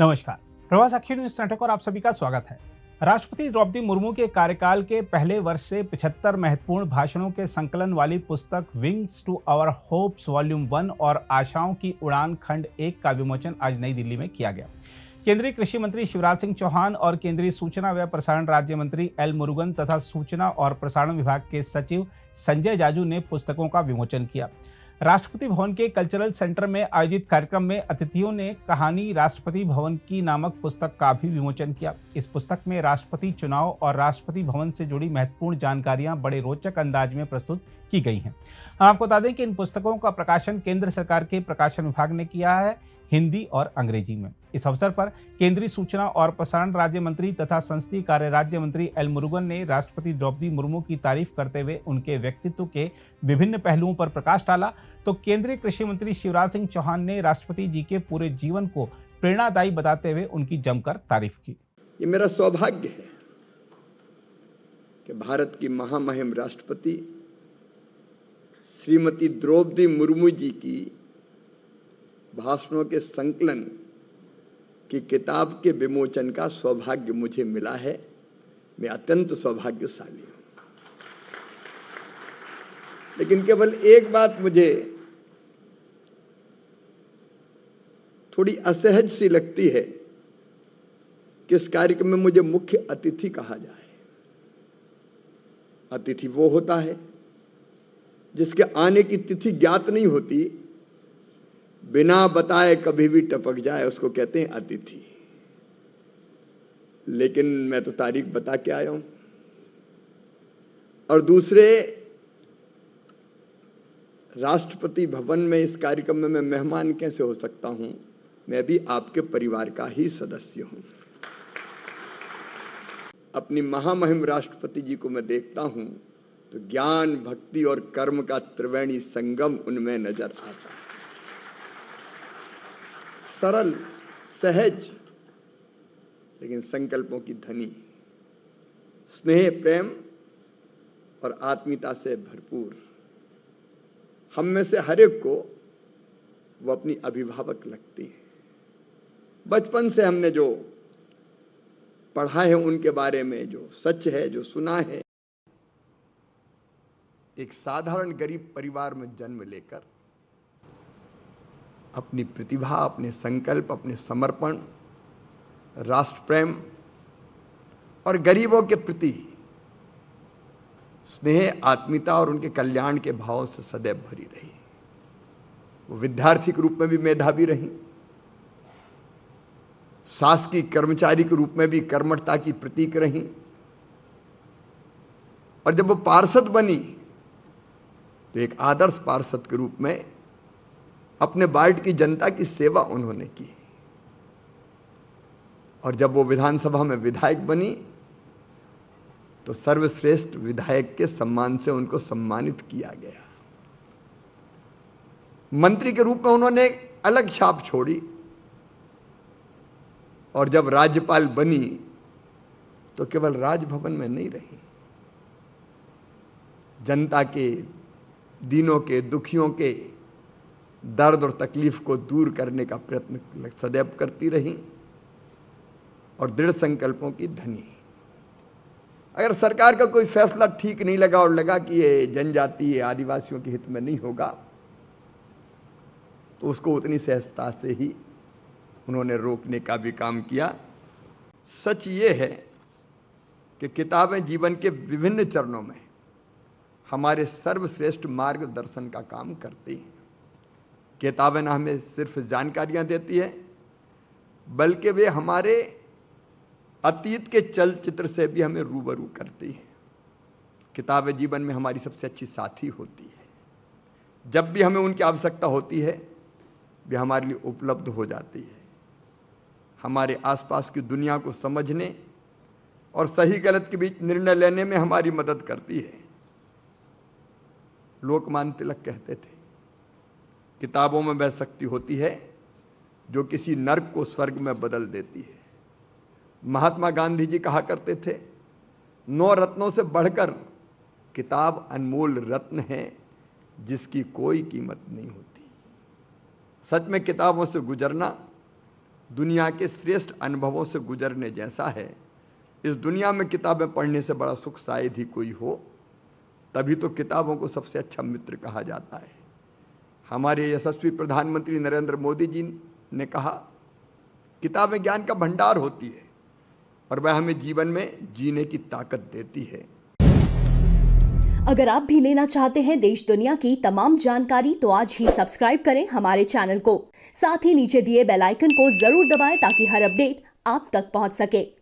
नमस्कार। प्रवास अखिल न्यूज नाटक और आप सभी का स्वागत है। राष्ट्रपति द्रौपदी मुर्मू के कार्यकाल के पहले वर्ष से 75 महत्वपूर्ण भाषणों के संकलन वाली पुस्तक wings to our hopes volume 1 और आशाओं की उड़ान खंड 1 का विमोचन आज नई दिल्ली में किया गया। केंद्रीय कृषि मंत्री शिवराज सिंह चौहान और केंद्रीय सूचना व प्रसारण राज्य मंत्री एल मुरुगन तथा सूचना और प्रसारण विभाग के सचिव संजय जाजू ने पुस्तकों का विमोचन किया। राष्ट्रपति भवन के कल्चरल सेंटर में आयोजित कार्यक्रम में अतिथियों ने कहानी राष्ट्रपति भवन की नामक पुस्तक का भी विमोचन किया। इस पुस्तक में राष्ट्रपति चुनाव और राष्ट्रपति भवन से जुड़ी महत्वपूर्ण जानकारियां बड़े रोचक अंदाज में प्रस्तुत की गई हैं। हम आपको बता दें कि इन पुस्तकों का प्रकाशन केंद्र सरकार के प्रकाशन विभाग ने किया है, हिंदी और अंग्रेजी में। इस अवसर पर केंद्रीय सूचना और प्रसारण राज्य मंत्री तथा संसदीय कार्य राज्य मंत्री एल मुरुगन ने राष्ट्रपति द्रौपदी मुर्मू की तारीफ करते हुए उनके व्यक्तित्व के विभिन्न पहलुओं पर प्रकाश डाला, तो केंद्रीय कृषि मंत्री शिवराज सिंह चौहान ने राष्ट्रपति जी के पूरे जीवन को प्रेरणादायी बताते हुए उनकी जमकर तारीफ की। ये मेरा सौभाग्य है कि भारत की महामहिम राष्ट्रपति श्रीमती द्रौपदी मुर्मू जी की भाषणों के संकलन की किताब के विमोचन का सौभाग्य मुझे मिला है। मैं अत्यंत सौभाग्यशाली हूं। लेकिन केवल एक बात मुझे थोड़ी असहज सी लगती है कि इस कार्यक्रम में मुझे मुख्य अतिथि कहा जाए। अतिथि वो होता है जिसके आने की तिथि ज्ञात नहीं होती, बिना बताए कभी भी टपक जाए, उसको कहते हैं अतिथि। लेकिन मैं तो तारीख बता के आया हूं। और दूसरे, राष्ट्रपति भवन में इस कार्यक्रम में मैं मेहमान कैसे हो सकता हूं? मैं भी आपके परिवार का ही सदस्य हूं। अपनी महामहिम राष्ट्रपति जी को मैं देखता हूं तो ज्ञान, भक्ति और कर्म का त्रिवेणी संगम उनमें नजर आता है। सरल, सहज, लेकिन संकल्पों की धनी, स्नेह, प्रेम और आत्मीयता से भरपूर। हम में से हर एक को वो अपनी अभिभावक लगती है। बचपन से हमने जो पढ़ा है उनके बारे में, जो सच है, जो सुना है, एक साधारण गरीब परिवार में जन्म लेकर अपनी प्रतिभा, अपने संकल्प, अपने समर्पण, राष्ट्र प्रेम और गरीबों के प्रति स्नेह, आत्मीयता और उनके कल्याण के भाव से सदैव भरी रही। वो विद्यार्थी के रूप में भी मेधावी रही, शासकीय कर्मचारी के रूप में भी कर्मठता की प्रतीक रही, और जब वो पार्षद बनी तो एक आदर्श पार्षद के रूप में अपने वार्ड की जनता की सेवा उन्होंने की। और जब वो विधानसभा में विधायक बनी तो सर्वश्रेष्ठ विधायक के सम्मान से उनको सम्मानित किया गया। मंत्री के रूप में उन्होंने एक अलग छाप छोड़ी, और जब राज्यपाल बनी तो केवल राजभवन में नहीं रही, जनता के, दीनों के, दुखियों के दर्द और तकलीफ को दूर करने का प्रयत्न सदैव करती रही, और दृढ़ संकल्पों की धनी। अगर सरकार का कोई फैसला ठीक नहीं लगा और लगा कि ये जनजातीय, आदिवासियों के हित में नहीं होगा, तो उसको उतनी सहजता से ही उन्होंने रोकने का भी काम किया। सच ये है कि किताबें जीवन के विभिन्न चरणों में हमारे सर्वश्रेष्ठ मार्गदर्शन का काम करती हैं। किताबें ना हमें सिर्फ जानकारियां देती है, बल्कि वे हमारे अतीत के चलचित्र से भी हमें रूबरू करती है। किताबें जीवन में हमारी सबसे अच्छी साथी होती है। जब भी हमें उनकी आवश्यकता होती है, वे हमारे लिए उपलब्ध हो जाती है। हमारे आसपास की दुनिया को समझने और सही गलत के बीच निर्णय लेने में हमारी मदद करती है। लोकमान्य तिलक कहते थे, किताबों में वह शक्ति होती है जो किसी नर्क को स्वर्ग में बदल देती है। महात्मा गांधी जी कहा करते थे, 9 रत्नों से बढ़कर किताब अनमोल रत्न है जिसकी कोई कीमत नहीं होती। सच में किताबों से गुजरना दुनिया के श्रेष्ठ अनुभवों से गुजरने जैसा है। इस दुनिया में किताबें पढ़ने से बड़ा सुख शायद ही कोई हो, तभी तो किताबों को सबसे अच्छा मित्र कहा जाता है। हमारे यशस्वी प्रधानमंत्री नरेंद्र मोदी जी ने कहा, किताबें ज्ञान का भंडार होती है और वह हमें जीवन में जीने की ताकत देती है। अगर आप भी लेना चाहते हैं देश दुनिया की तमाम जानकारी तो आज ही सब्सक्राइब करें हमारे चैनल को। साथ ही नीचे दिए बेल आइकन को जरूर दबाएं ताकि हर अपडेट आप तक पहुंच सके।